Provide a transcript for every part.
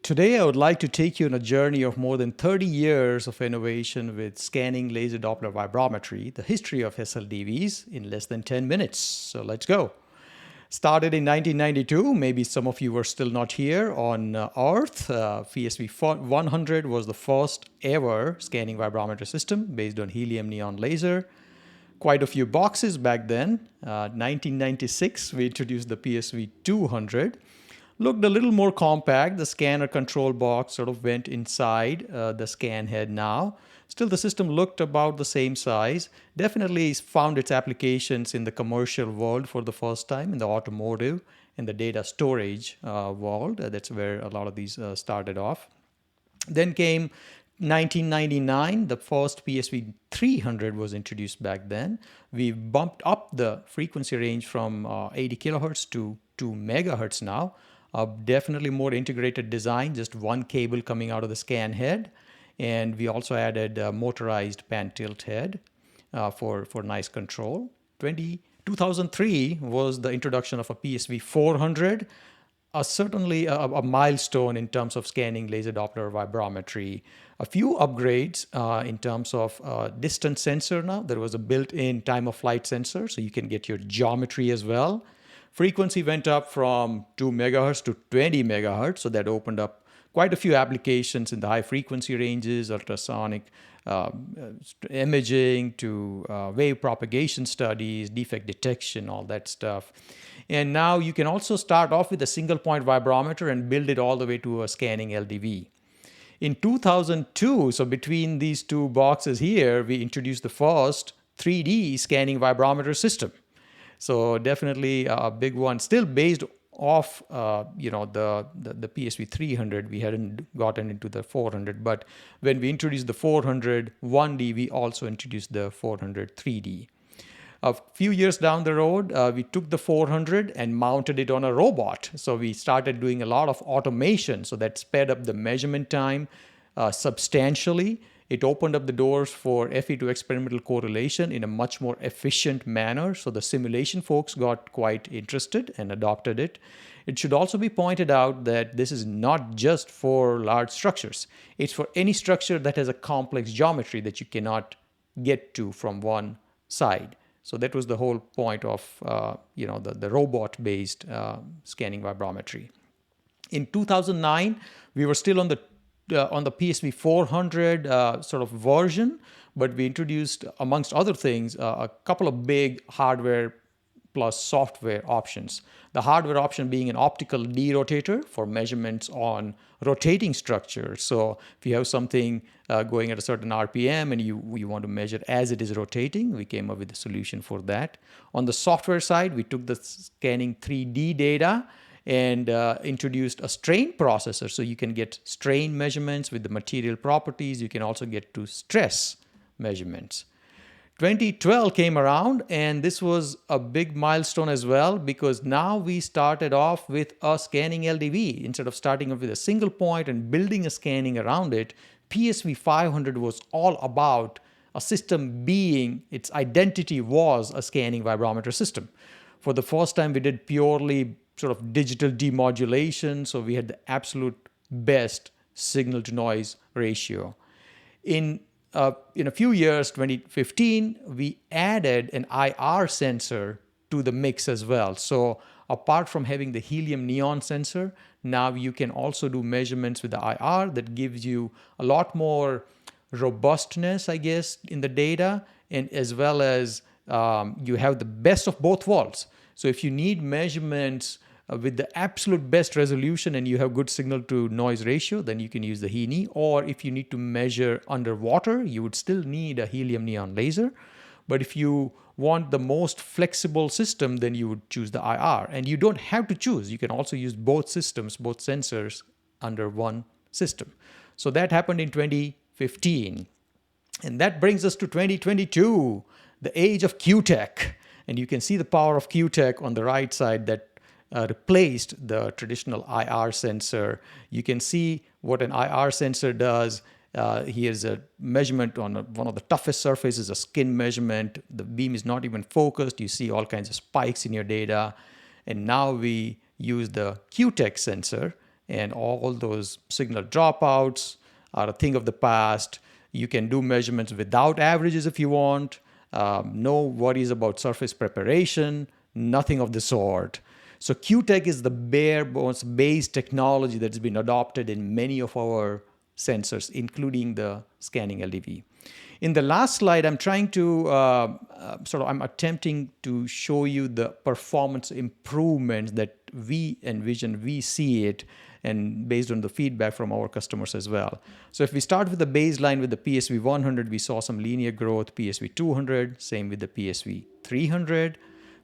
Today, I would like to take you on a journey of more than 30 years of innovation with scanning laser Doppler vibrometry, the history of SLDVs in less than 10 minutes. So let's go. Started in 1992, maybe some of you were still not here on Earth. PSV 100 was the first ever scanning vibrometry system based on helium neon laser. Quite a few boxes back then. 1996, we introduced the PSV 200. Looked a little more compact. The scanner control box sort of went inside the scan head now. Still, the system looked about the same size. Definitely found its applications in the commercial world for the first time, in the automotive and the data storage world. That's where a lot of these started off. Then came 1999, the first PSV 300 was introduced back then. We bumped up the frequency range from 80 kilohertz to 2 megahertz now. Definitely more integrated design, just one cable coming out of the scan head. And we also added a motorized pan tilt head for nice control. 2003 was the introduction of a PSV 400, certainly a milestone in terms of scanning laser Doppler vibrometry. A few upgrades in terms of distance sensor now. There was a built-in time of flight sensor, so you can get your geometry as well. Frequency went up from 2 megahertz to 20 megahertz, so that opened up quite a few applications in the high frequency ranges, ultrasonic imaging to wave propagation studies, defect detection, all that stuff. And now you can also start off with a single point vibrometer and build it all the way to a scanning LDV. In 2002, so between these two boxes here, we introduced the first 3D scanning vibrometer system. So definitely a big one, still based off the PSV 300. We hadn't gotten into the 400, but when we introduced the 400 1D, we also introduced the 400 3D. A few years down the road, we took the 400 and mounted it on a robot. So we started doing a lot of automation, so that sped up the measurement time substantially. It opened up the doors for FE to experimental correlation in a much more efficient manner. So the simulation folks got quite interested and adopted it. It should also be pointed out that this is not just for large structures. It's for any structure that has a complex geometry that you cannot get to from one side. So that was the whole point of the robot-based scanning vibrometry. In 2009, we were still on the PSV 400 sort of version, but we introduced, amongst other things, a couple of big hardware plus software options. The hardware option being an optical derotator for measurements on rotating structures. So if you have something going at a certain RPM and you want to measure as it is rotating, we came up with a solution for that. On the software side, we took the scanning 3D data and introduced a strain processor, so you can get strain measurements with the material properties. You can also get to stress measurements. 2012 came around, and this was a big milestone as well, because now we started off with a scanning LDV. Instead of starting off with a single point and building a scanning around it, PSV 500 was all about a system being, its identity was a scanning vibrometer system. For the first time, we did purely sort of digital demodulation, so we had the absolute best signal to noise ratio. In a few years, 2015, we added an IR sensor to the mix as well. So apart from having the helium neon sensor, now you can also do measurements with the IR that gives you a lot more robustness, I guess, in the data, and as well as you have the best of both worlds. So if you need measurements with the absolute best resolution and you have good signal to noise ratio, then you can use the HENI. Or if you need to measure underwater, you would still need a helium neon laser. But if you want the most flexible system, then you would choose the IR. And you don't have to choose. You can also use both systems, both sensors under one system. So that happened in 2015. And that brings us to 2022, the age of QTec. And you can see the power of QTec on the right side that replaced the traditional IR sensor. You can see what an IR sensor does. Here's a measurement on one of the toughest surfaces, a skin measurement. The beam is not even focused. You see all kinds of spikes in your data. And now we use the QTec sensor and all those signal dropouts are a thing of the past. You can do measurements without averages if you want. No worries about surface preparation, nothing of the sort. So QTec is the bare bones base technology that's been adopted in many of our sensors, including the scanning LDV. In the last slide, I'm trying to I'm attempting to show you the performance improvements that we envision, we see it, and based on the feedback from our customers as well. So if we start with the baseline with the PSV 100, we saw some linear growth. PSV 200, same with the PSV 300.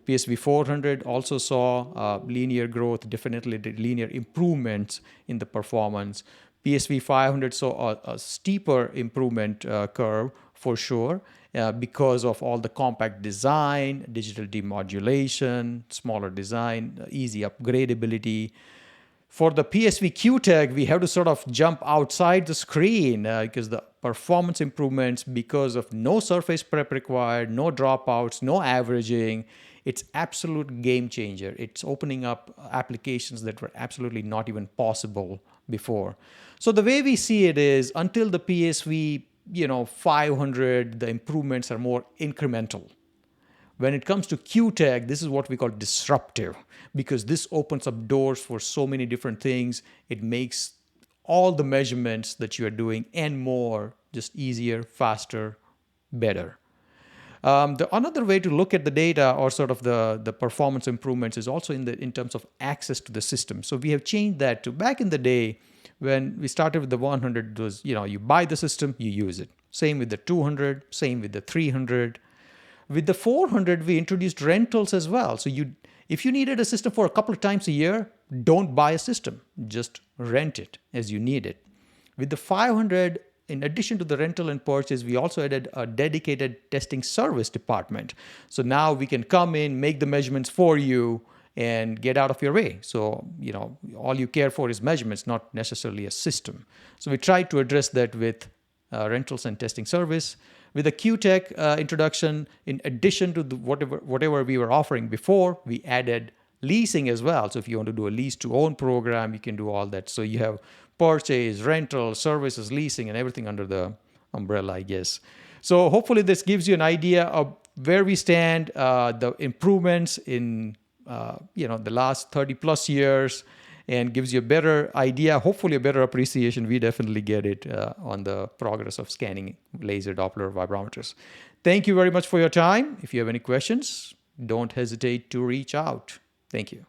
PSV 400 also saw linear growth, definitely linear improvements in the performance. PSV 500 saw a steeper improvement curve for sure because of all the compact design, digital demodulation, smaller design, easy upgradability. For the PSV QTec, we have to sort of jump outside the screen because the performance improvements, because of no surface prep required, no dropouts, no averaging, it's absolute game changer. It's opening up applications that were absolutely not even possible before. So the way we see it is until the PSV 500, the improvements are more incremental. When it comes to QTec, this is what we call disruptive, because this opens up doors for so many different things. It makes all the measurements that you are doing and more just easier, faster, better. Another way to look at the data or sort of the performance improvements is also in terms of access to the system. So we have changed that to back in the day when we started with the 100, it was, you buy the system, you use it. Same with the 200, same with the 300. With the 400, we introduced rentals as well. So if you needed a system for a couple of times a year, don't buy a system. Just rent it as you need it. With the 500, in addition to the rental and purchase, we also added a dedicated testing service department. So now we can come in, make the measurements for you, and get out of your way. So, all you care for is measurements, not necessarily a system. So we tried to address that with rentals and testing service. With the QTec introduction, in addition to whatever we were offering before, we added leasing as well. So if you want to do a lease to own program, you can do all that. So you have purchase, rental, services, leasing, and everything under the umbrella, I guess. So hopefully this gives you an idea of where we stand, the improvements in the last 30 plus years, and gives you a better idea, hopefully a better appreciation. We definitely get it on the progress of scanning laser Doppler vibrometers. Thank you very much for your time. If you have any questions, don't hesitate to reach out. Thank you.